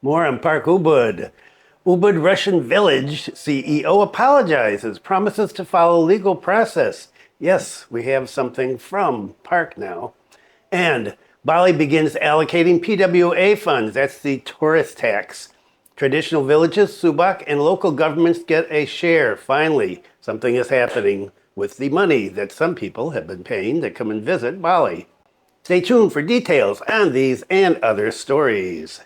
More on PARQ Ubud. Ubud Russian village CEO apologizes, promises to follow legal process. Yes, we have something from PARQ now. And Bali begins allocating PWA funds. That's the tourist tax. Traditional villages, Subak, and local governments get a share. Finally, something is happening with the money that some people have been paying to come and visit Bali. Stay tuned for details on these and other stories.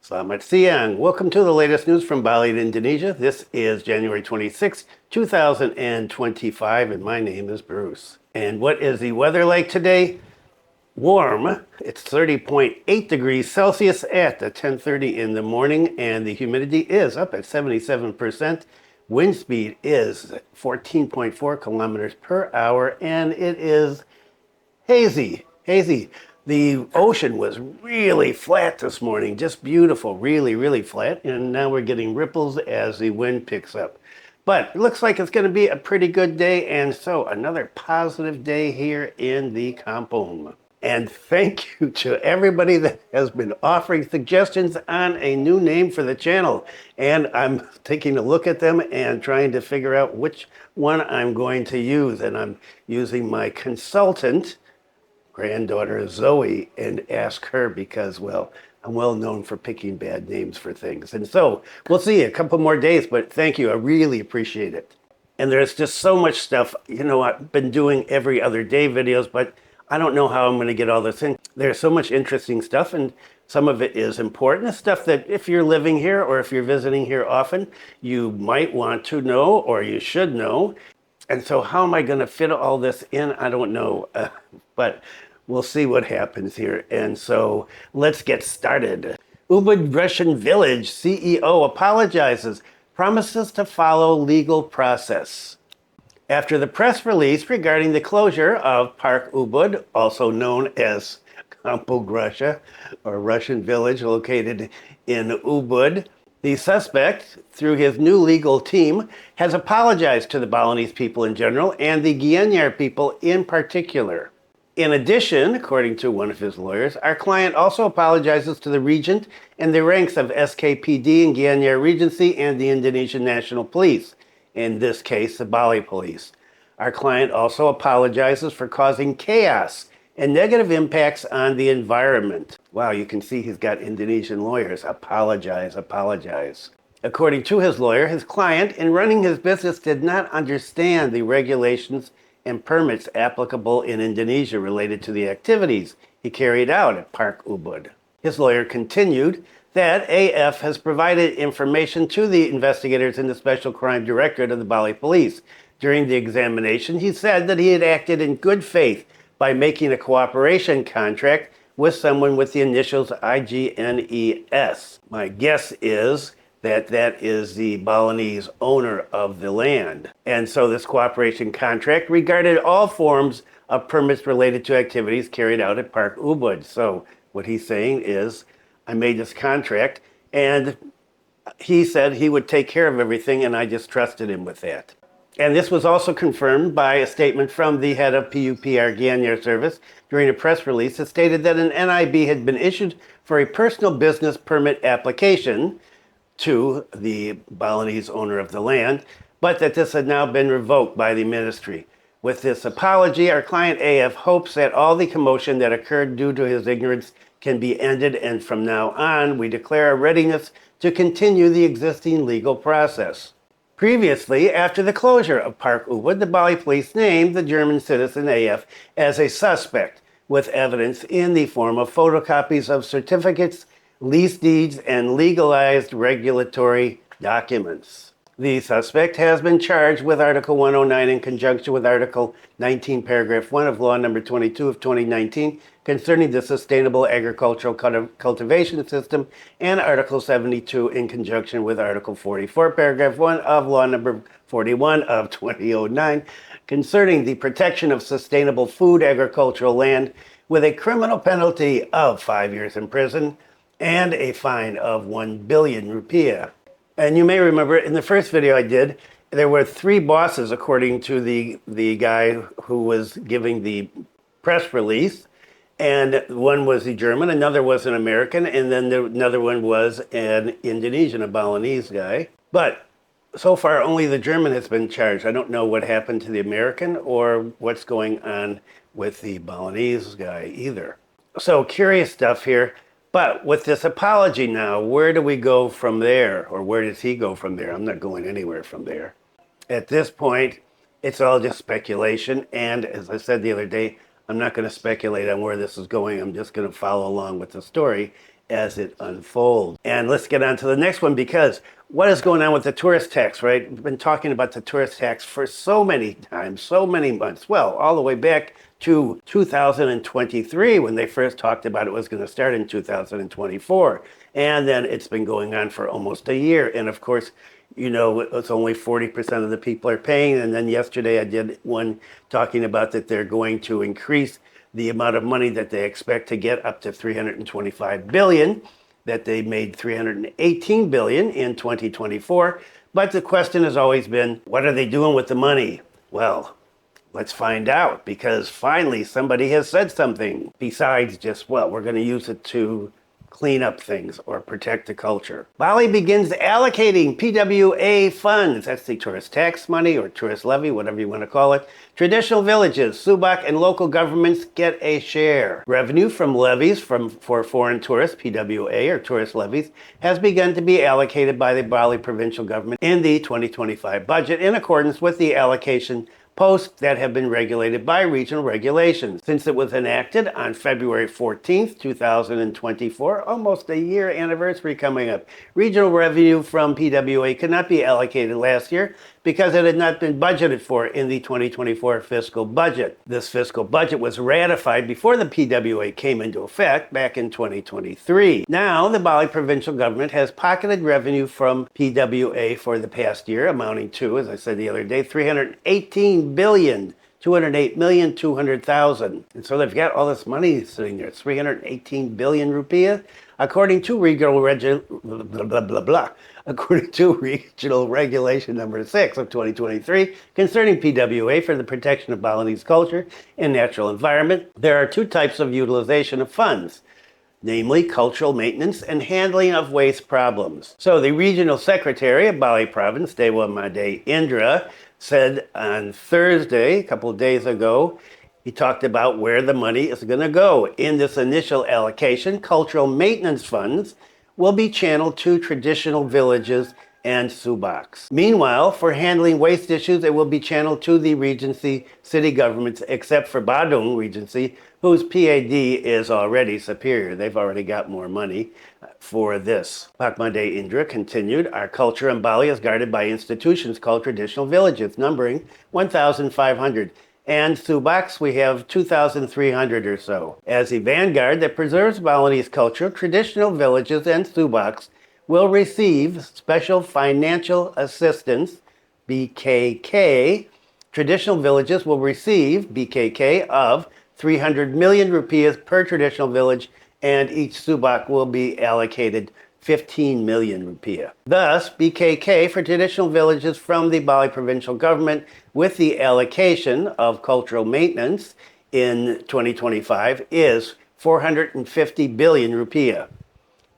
Selamat siang. Welcome to the latest news from Bali, Indonesia. This is January 26, 2025, and my name is Bruce. And what is the weather like today? Warm. It's 30.8 degrees Celsius at 10:30 in the morning, and the humidity is up at 77%. Wind speed is 14.4 kilometers per hour, and it is hazy. The ocean was really flat this morning, just beautiful, really flat. And now we're getting ripples as the wind picks up. But it looks like it's going to be a pretty good day. And so another positive day here in the Kampung. And thank you to everybody that has been offering suggestions on a new name for the channel. And I'm taking a look at them and trying to figure out which one I'm going to use. And I'm using my consultant, granddaughter Zoe, and ask her because, well, I'm well known for picking bad names for things. And so we'll see a couple more days, but thank you. I really appreciate it. And there's just so much stuff. You know, I've been doing every other day videos, but I don't know how I'm going to get all this in. There's so much interesting stuff, and some of it is important. It's stuff that if you're living here or if you're visiting here often, you might want to know or you should know. And so how am I going to fit all this in? I don't know. But we'll see what happens here. And so let's get started. Ubud Russian village CEO apologizes, promises to follow legal process. After the press release regarding the closure of PARQ Ubud, also known as Kampung Rusia, or Russian village located in Ubud, the suspect, through his new legal team, has apologized to the Balinese people in general and the Gianyar people in particular. In addition, according to one of his lawyers, our client also apologizes to the regent and the ranks of SKPD and Gianyar Regency and the Indonesian National Police, in this case, the Bali Police. Our client also apologizes for causing chaos and negative impacts on the environment. Wow, you can see he's got Indonesian lawyers. Apologize. According to his lawyer, his client, in running his business, did not understand the regulations and permits applicable in Indonesia related to the activities he carried out at PARQ Ubud. His lawyer continued that AF has provided information to the investigators in the Special Crime Directorate of the Bali Police. During the examination, he said that he had acted in good faith by making a cooperation contract with someone with the initials IGNES. My guess is that is the Balinese owner of the land. And so this cooperation contract regarded all forms of permits related to activities carried out at PARQ Ubud. So what he's saying is, I made this contract and he said he would take care of everything, and I just trusted him with that. And this was also confirmed by a statement from the head of PUPR Gianyar service during a press release that stated that an NIB had been issued for a personal business permit application to the Balinese owner of the land, but that this had now been revoked by the ministry. With this apology, our client AF hopes that all the commotion that occurred due to his ignorance can be ended, and from now on, we declare a readiness to continue the existing legal process. Previously, after the closure of PARQ Ubud, the Bali Police named the German citizen AF as a suspect, with evidence in the form of photocopies of certificates, lease deeds, and legalized regulatory documents. The suspect has been charged with Article 109 in conjunction with Article 19, Paragraph 1 of Law Number 22 of 2019 concerning the Sustainable Agricultural Cultivation System, and Article 72 in conjunction with Article 44, Paragraph 1 of Law Number 41 of 2009 concerning the protection of sustainable food agricultural land, with a criminal penalty of 5 years in prison and a fine of 1 billion rupiah. And you may remember in the first video I did, There were three bosses, according to the guy who was giving the press release. And one was the German, another was an American, and then another one was an Indonesian, a Balinese guy. But so far, only the German has been charged. I don't know what happened to the American or what's going on with the Balinese guy either. So curious stuff here. But with this apology now, where do we go from there? Or where does he go from there? I'm not going anywhere from there. At this point, it's all just speculation. And as I said the other day, I'm not going to speculate on where this is going. I'm just going to follow along with the story as it unfolds. And let's get on to the next one, because what is going on with the tourist tax, right? We've been talking about the tourist tax for so many times, so many months. Well, all the way back to 2023 when they first talked about it was going to start in 2024. And then it's been going on for almost a year. And of course, you know, it's only 40% of the people are paying. And then yesterday I did one talking about that they're going to increase the amount of money that they expect to get up to 325 billion, that they made 318 billion in 2024. But the question has always been, what are they doing with the money? Well, let's find out, because finally somebody has said something besides just, well, we're going to use it to clean up things or protect the culture. Bali begins allocating PWA funds, that's the tourist tax money or tourist levy, whatever you want to call it. Traditional villages, Subak, and local governments get a share. Revenue from levies for foreign tourists, PWA or tourist levies, has begun to be allocated by the Bali Provincial Government in the 2025 budget in accordance with the allocation posts that have been regulated by regional regulations. Since it was enacted on February 14th, 2024, almost a year anniversary coming up, regional revenue from PWA could not be allocated last year because it had not been budgeted for in the 2024 fiscal budget. This fiscal budget was ratified before the PWA came into effect back in 2023. Now, the Bali Provincial Government has pocketed revenue from PWA for the past year, amounting to, as I said the other day, 318 billion. 208,200,000. And so they've got all this money sitting there. It's 318 billion rupiah. According to According to Regional Regulation number 6 of 2023 concerning PWA for the protection of Balinese culture and natural environment, there are two types of utilization of funds, namely cultural maintenance and handling of waste problems. So the regional secretary of Bali Province, Dewa Made Indra, said on Thursday, a couple of days ago, he talked about where the money is going to go. In this initial allocation, cultural maintenance funds will be channeled to traditional villages and Subaks. Meanwhile, for handling waste issues, it will be channeled to the Regency city governments, except for Badung Regency, whose PAD is already superior. They've already got more money for this. Pakmade Indra continued, our culture in Bali is guarded by institutions called traditional villages, numbering 1,500. And Subaks, we have 2,300 or so. As a vanguard that preserves Balinese culture, traditional villages and Subaks will receive special financial assistance, BKK. Traditional villages will receive BKK of 300 million rupiahs per traditional village, and each Subak will be allocated 15 million rupiah. Thus, BKK for traditional villages from the Bali Provincial Government with the allocation of cultural maintenance in 2025 is 450 billion rupiah,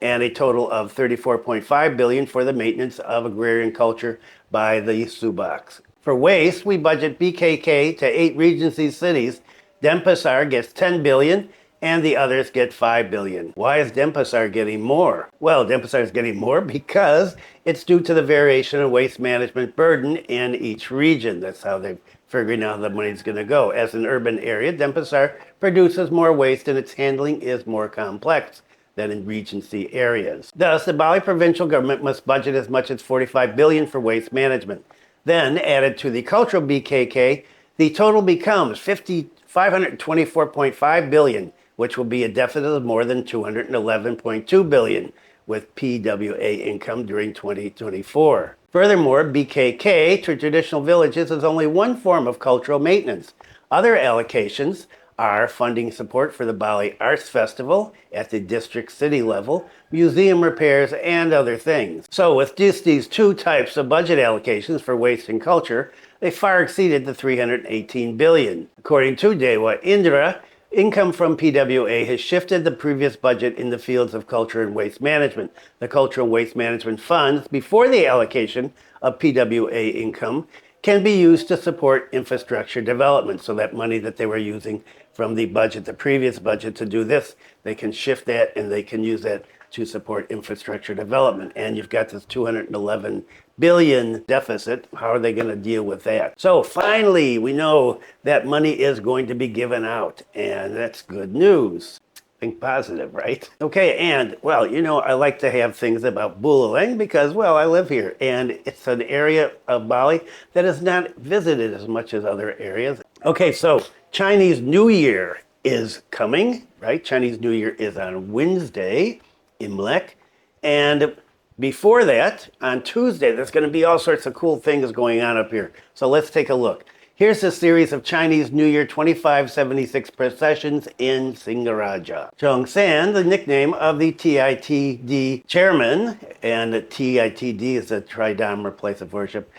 and a total of 34.5 billion for the maintenance of agrarian culture by the Subaks. For waste, we budget BKK to 8 Regency cities. Denpasar gets 10 billion, and the others get 5 billion. Why is Denpasar getting more? Well, Denpasar is getting more because it's due to the variation in waste management burden in each region. That's how they're figuring out how the money's going to go. As an urban area, Denpasar produces more waste and its handling is more complex than in Regency areas. Thus, the Bali Provincial Government must budget as much as 45 billion for waste management. Then, added to the cultural BKK, the total becomes 524.5 billion, which will be a deficit of more than 211.2 billion with PWA income during 2024. Furthermore, BKK to traditional villages is only one form of cultural maintenance. Other allocations are funding support for the Bali Arts Festival at the district city level, museum repairs, and other things. So with just these two types of budget allocations for waste and culture, they far exceeded the $318 billion. According to Dewa Indra, income from PWA has shifted the previous budget in the fields of culture and waste management. The Cultural Waste Management funds, before the allocation of PWA income, can be used to support infrastructure development. So that money that they were using from the budget, the previous budget, to do this, they can shift that and they can use that to support infrastructure development. And you've got this 211 billion deficit. How are they going to deal with that? So finally, we know that money is going to be given out, and that's good news. Think positive, right? Okay, and well, you know, I like to have things about Buleleng because, well, I live here, and it's an area of Bali that is not visited as much as other areas. Okay, so Chinese New Year is coming, right? Chinese New Year is on Wednesday, Imlek, and before that, on Tuesday, there's going to be all sorts of cool things going on up here. So let's take a look. Here's a series of Chinese New Year 2576 processions in Singaraja. Chong San, the nickname of the TITD chairman, and the TITD is a Tridharma place of worship,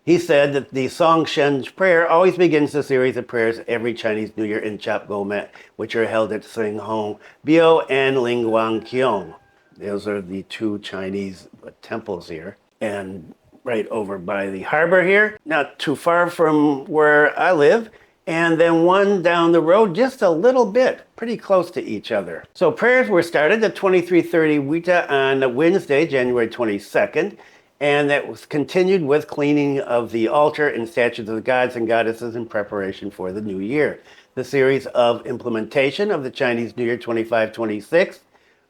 he said that the Song Shen prayer always begins the series of prayers every Chinese New Year in Chap Gomet, which are held at Sing Hong Bio and Ling Wang Kiong. Those are the two Chinese temples here. And right over by the harbor here, not too far from where I live, and then one down the road just a little bit, pretty close to each other. So prayers were started at 23:30 Wita on Wednesday, January 22nd, and that was continued with cleaning of the altar and statues of the gods and goddesses in preparation for the new year. The series of implementation of the Chinese New Year 2526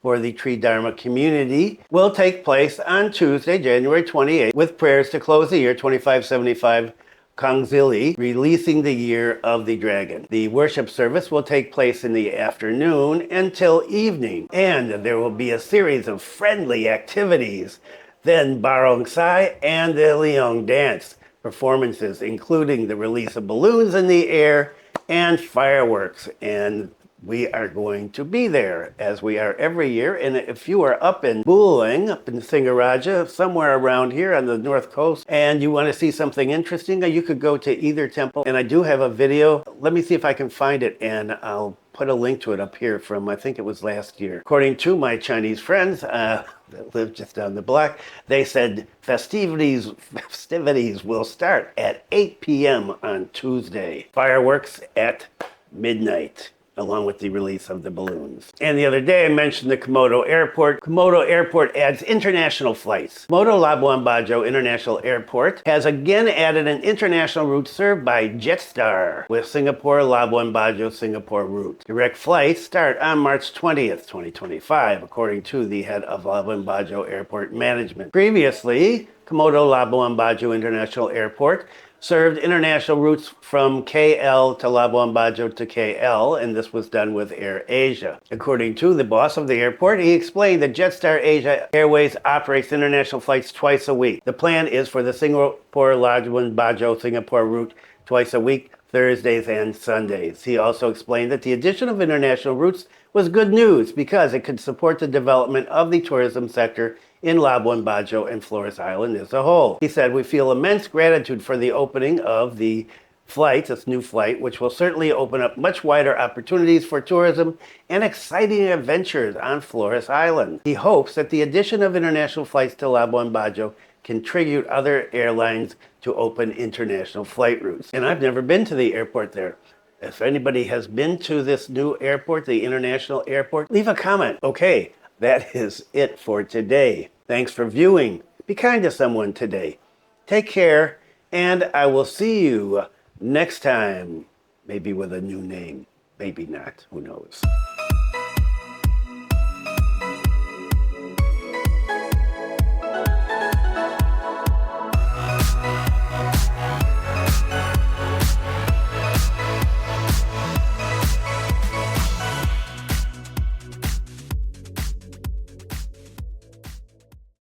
for the Tridharma community will take place on Tuesday, January 28th, with prayers to close the year 2575 Kongzili, releasing the year of the dragon. The worship service will take place in the afternoon until evening, and there will be a series of friendly activities, then barongsai and the liong dance performances, including the release of balloons in the air and fireworks. And we are going to be there, as we are every year. And if you are up in Buleleng, up in Singaraja, somewhere around here on the north coast, and you want to see something interesting, you could go to either temple. And I do have a video. Let me see if I can find it, and I'll put a link to it up here from, I think it was last year. According to my Chinese friends that live just down the block, they said festivities will start at 8 p.m. on Tuesday. Fireworks at midnight, along with the release of the balloons. And the other day I mentioned the Komodo Airport. Komodo Airport adds international flights. Komodo-Labuan Bajo International Airport has again added an international route served by Jetstar with Singapore-Labuan Bajo-Singapore route. Direct flights start on March 20th, 2025, according to the head of Labuan Bajo Airport Management. Previously, Komodo-Labuan Bajo International Airport served international routes from KL to Labuan Bajo to KL, and this was done with Air Asia. According to the boss of the airport, he explained that Jetstar Airways operates international flights twice a week. The plan is for the Singapore-Labuan Bajo-Singapore route twice a week, Thursdays and Sundays. He also explained that the addition of international routes was good news because it could support the development of the tourism sector in Labuan Bajo and Flores Island as a whole. He said, "We feel immense gratitude for the opening of the flight, this new flight, which will certainly open up much wider opportunities for tourism and exciting adventures on Flores Island." He hopes that the addition of international flights to Labuan Bajo can trigger other airlines to open international flight routes. And I've never been to the airport there. If anybody has been to this new airport, the international airport, leave a comment. Okay, that is it for today. Thanks for viewing. Be kind to someone today. Take care, and I will see you next time. Maybe with a new name. Maybe not. Who knows?